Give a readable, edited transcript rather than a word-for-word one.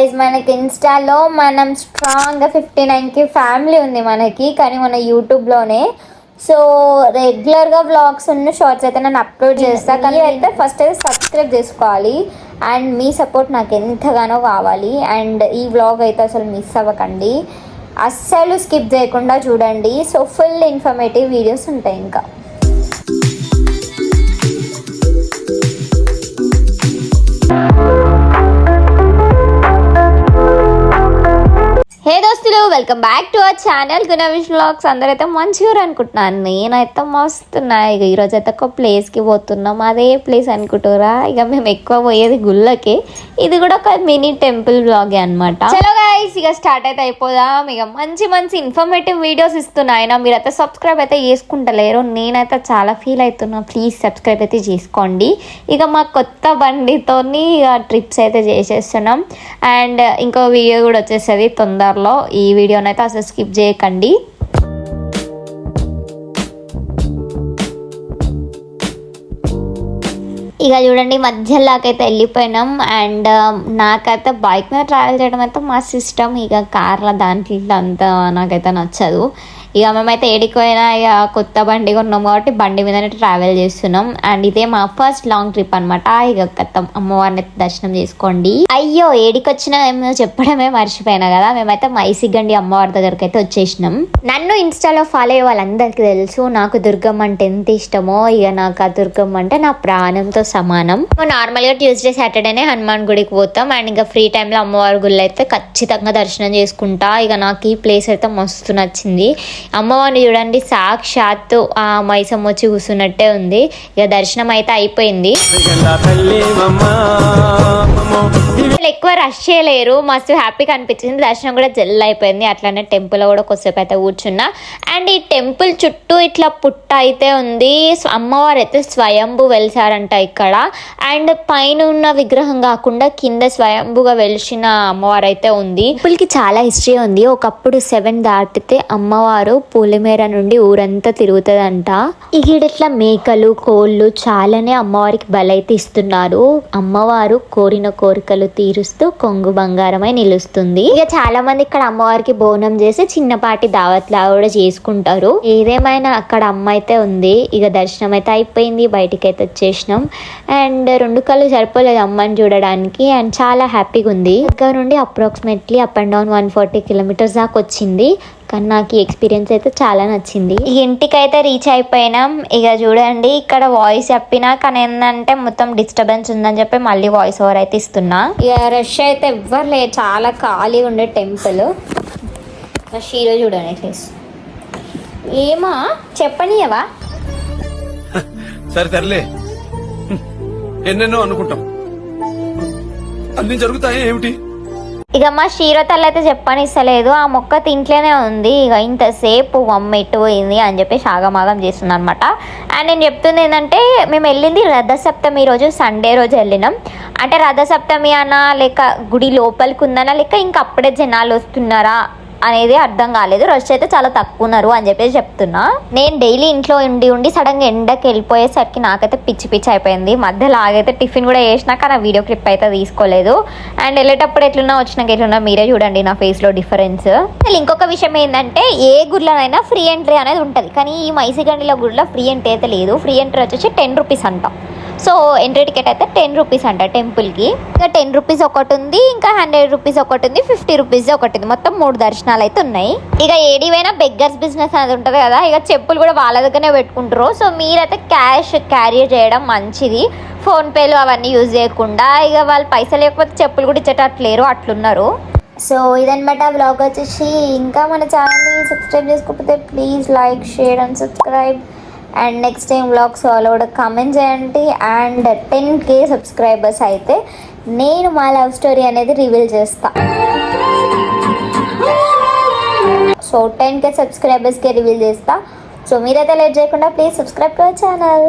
Guys, మనకి ఇన్స్టాలో మనం స్ట్రాంగ్గా 59K ఫ్యామిలీ ఉంది మనకి, కానీ మన యూట్యూబ్లోనే. సో రెగ్యులర్గా వ్లాగ్స్ ఉన్న షార్ట్స్ అయితే నేను అప్లోడ్ చేస్తాను, కానీ అయితే ఫస్ట్ అయితే సబ్స్క్రైబ్ చేసుకోవాలి. అండ్ మీ సపోర్ట్ నాకు ఎంతగానో కావాలి. అండ్ ఈ వ్లాగ్ అయితే అసలు మిస్ అవ్వకండి, అస్సలు స్కిప్ చేయకుండా చూడండి. సో ఫుల్ ఇన్ఫర్మేటివ్ వీడియోస్ ఉంటాయి. ఇంకా హే దోస్తులు, welcome back to our channel Gunavish vlogs. అందరైతే మంచిగా అనుకుంటున్నాను, నేనైతే మస్తున్నా. ఇక ఈరోజు అయితే ఒక ప్లేస్కి పోతున్నాం, అదే ప్లేస్ అనుకుంటారా? ఇక మేము ఎక్కువ పోయేది గుళ్ళకి, ఇది కూడా ఒక మినీ టెంపుల్ వ్లాగే అనమాట. చలో గైస్, ఇక స్టార్ట్ అయితే అయిపోదాం. ఇక మంచి మంచి ఇన్ఫర్మేటివ్ వీడియోస్ ఇస్తున్నా. అయినా మీరైతే సబ్స్క్రైబ్ అయితే చేసుకుంటలేరు, నేనైతే చాలా ఫీల్ అవుతున్నా. ప్లీజ్ సబ్స్క్రైబ్ అయితే చేసుకోండి. ఇక మా కొత్త బండితోని ఇక ట్రిప్స్ అయితే చేసేస్తున్నాం. అండ్ ఇంకో వీడియో కూడా వచ్చేస్తుంది తొందరలో. ఈ వీడియోనైతే అసలు స్కిప్ చేయకండి. ఇక చూడండి, మధ్యలోకైతే వెళ్ళిపోయినాం. అండ్ నాకైతే బైక్ మీద ట్రావెల్ చేయడం అయితే మస్తు ఇష్టం. ఇక కార్ల దాంట్లో అంతా నాకైతే నచ్చదు. ఇక మేమైతే ఏడిపోయినా ఇక కొత్త బండి కొన్నాం కాబట్టి బండి మీదనే ట్రావెల్ చేస్తున్నాం. అండ్ ఇదే మా ఫస్ట్ లాంగ్ ట్రిప్ అనమాట. ఇక అమ్మవారిని దర్శనం చేసుకోండి. అయ్యో, ఏడికొచ్చినా ఏమో చెప్పడమే మర్చిపోయినా కదా. మేమైతే మైసిగండి అమ్మవారి దగ్గరికి అయితే వచ్చేసినాం. నన్ను ఇన్స్టాలో ఫాలో అయ్యే వాళ్ళందరికీ తెలుసు నాకు దుర్గమ్మ అంటే ఎంత ఇష్టమో. ఇక నాకు ఆ దుర్గమ్మ అంటే నా ప్రాణంతో సమానం. నార్మల్గా ట్యూస్డే సాటర్డేనే హనుమాన్ గుడికి పోతాం. అండ్ ఇంకా ఫ్రీ టైంలో అమ్మవారి గుళ్ళు అయితే ఖచ్చితంగా దర్శనం చేసుకుంటా. ఇక నాకు ఈ ప్లేస్ అయితే మస్తు నచ్చింది. అమ్మవారిని చూడండి, సాక్షాత్తు ఆ మైసమ్మ వచ్చి కూర్చున్నట్టే ఉంది. ఇక దర్శనం అయితే అయిపోయింది. ఎక్కువ రష్ చేయలేరు, మస్తు హ్యాపీగా అనిపించింది. దర్శనం కూడా జల్లు అయిపోయింది. అట్లానే టెంపుల్ కూడా కొద్దిసేపు అయితే కూర్చున్నా. అండ్ ఈ టెంపుల్ చుట్టూ ఇట్లా పుట్ట అయితే ఉంది. అమ్మవారు అయితే స్వయంభు వెలిసారంట ఇక్కడ. అండ్ పైన ఉన్న విగ్రహం కాకుండా కింద స్వయంభుగా వెలిసిన అమ్మవారు అయితే ఉంది. టెంపుల్కి చాలా హిస్టరీ ఉంది. ఒకప్పుడు 7 దాటితే అమ్మవారు పూలమేర నుండి ఊరంతా తిరుగుతుందంట. ఇట్లా మేకలు కోళ్ళు చాలానే అమ్మవారికి బలైతే ఇస్తున్నారు. అమ్మవారు కోరిన కోరికలు తీరుస్తూ కొంగు బంగారమై నిలుస్తుంది. ఇక చాలా మంది ఇక్కడ అమ్మవారికి బోనం చేసి చిన్నపాటి దావత్లా కూడా చేసుకుంటారు. ఏదేమైనా అక్కడ అమ్మ అయితే ఉంది. ఇక దర్శనం అయితే అయిపోయింది, బయటికి అయితే వచ్చేసినాం. అండ్ 2 కళ్ళు సరిపోలేదు అమ్మని చూడడానికి. అండ్ చాలా హ్యాపీగా ఉంది. ఇక్కడ నుండి approximately up and down 140 kilometres దాకా వచ్చింది. కానీ నాకు ఈ ఎక్స్పీరియన్స్ అయితే చాలా నచ్చింది. ఈ ఇంటికైతే రీచ్ అయిపోయినాం. ఇక చూడండి, ఇక్కడ వాయిస్ చెప్పినా కానీ ఏంటంటే మొత్తం డిస్టర్బెన్స్ ఉందని చెప్పి మళ్ళీ వాయిస్ ఓవర్ అయితే ఇస్తున్నా. ఇక రష్ అయితే ఎవ్వరు లేదు, చాలా ఖాళీగా ఉండే టెంపుల్. రష్ ఈరోజు చూడండి ప్లీజ్. ఏమా చెప్పనియవా? సరే తరలే, ఎన్నెన్నో అనుకుంటాం, అన్ని జరుగుతాయి ఏమిటి. ఇక మా క్షీరతల్లి అయితే చెప్పనిస్తలేదు, ఆ మొక్క తింట్లోనే ఉంది. ఇక ఇంతసేపు మమ్మీ ఎట్టు పోయింది అని చెప్పి ఆగమాగం చేస్తుంది అనమాట. అండ్ నేను చెప్తుంది ఏంటంటే, మేము వెళ్ళింది రథసప్తమి రోజు, సండే రోజు వెళ్ళినాం. అంటే రథసప్తమి అన్నా లేక గుడి లోపలికి ఉందన్నా లేక ఇంకా అప్పుడే జనాలు వస్తున్నారా అనేది అర్థం కాలేదు. రష్ అయితే చాలా తక్కువ ఉన్నారు అని చెప్పేసి చెప్తున్నా. నేను డైలీ ఇంట్లో ఉండి సడన్గా ఎండకి వెళ్ళిపోయేసరికి నాకైతే పిచ్చి అయిపోయింది. మధ్యలో ఆగైతే టిఫిన్ కూడా చేసినా కానీ ఆ వీడియో క్లిప్ అయితే తీసుకోలేదు. అండ్ వెళ్ళేటప్పుడు ఎట్లున్నా వచ్చినాక ఎట్లున్నా మీరే చూడండి నా ఫేస్లో డిఫరెన్స్. అసలు ఇంకొక విషయం ఏంటంటే, ఏ గుడిలోనైనా ఫ్రీ ఎంట్రీ అనేది ఉంటుంది, కానీ ఈ మైసిగండిలో గుడిలో ఫ్రీ ఎంట్రీ అయితే లేదు. ఫ్రీ ఎంట్రీ వచ్చేసి 10 రూపీస్ అంట. సో ఎంట్రీ టికెట్ అయితే 10 రూపీస్ అంట టెంపుల్కి. ఇక 10 రూపీస్ ఒకటి ఉంది, ఇంకా 100 రూపీస్ ఒకటి ఉంది, 50 రూపీస్ ఒకటి ఉంది. మొత్తం 3 దర్శనాలు అయితే ఉన్నాయి. ఇక ఏడివైనా బెగ్గర్స్ బిజినెస్ అనేది ఉంటుంది కదా. ఇక చెప్పులు కూడా వాళ్ళ దగ్గరనే పెట్టుకుంటారు. సో మీరైతే క్యాష్ క్యారీ చేయడం మంచిది, ఫోన్పేలు అవన్నీ యూజ్ చేయకుండా. ఇక వాళ్ళు పైసలు లేకపోతే చెప్పులు కూడా ఇచ్చేటట్లేరు, అట్లున్నారు. సో ఇదన్నమాట వ్లాగ్ వచ్చేసి. ఇంకా మన ఛానల్ని సబ్స్క్రైబ్ చేసుకోకపోతే please like, share and subscribe. And next time vlogs వాళ్ళు కూడా కామెంట్ చేయండి. అండ్ 10K సబ్స్క్రైబర్స్ అయితే నేను మా లవ్ స్టోరీ అనేది రివీల్ చేస్తా. సో 10K సబ్స్క్రైబర్స్కే రివీల్ చేస్తా. సో మీరైతే లేట్ చేయకుండా please subscribe to our channel.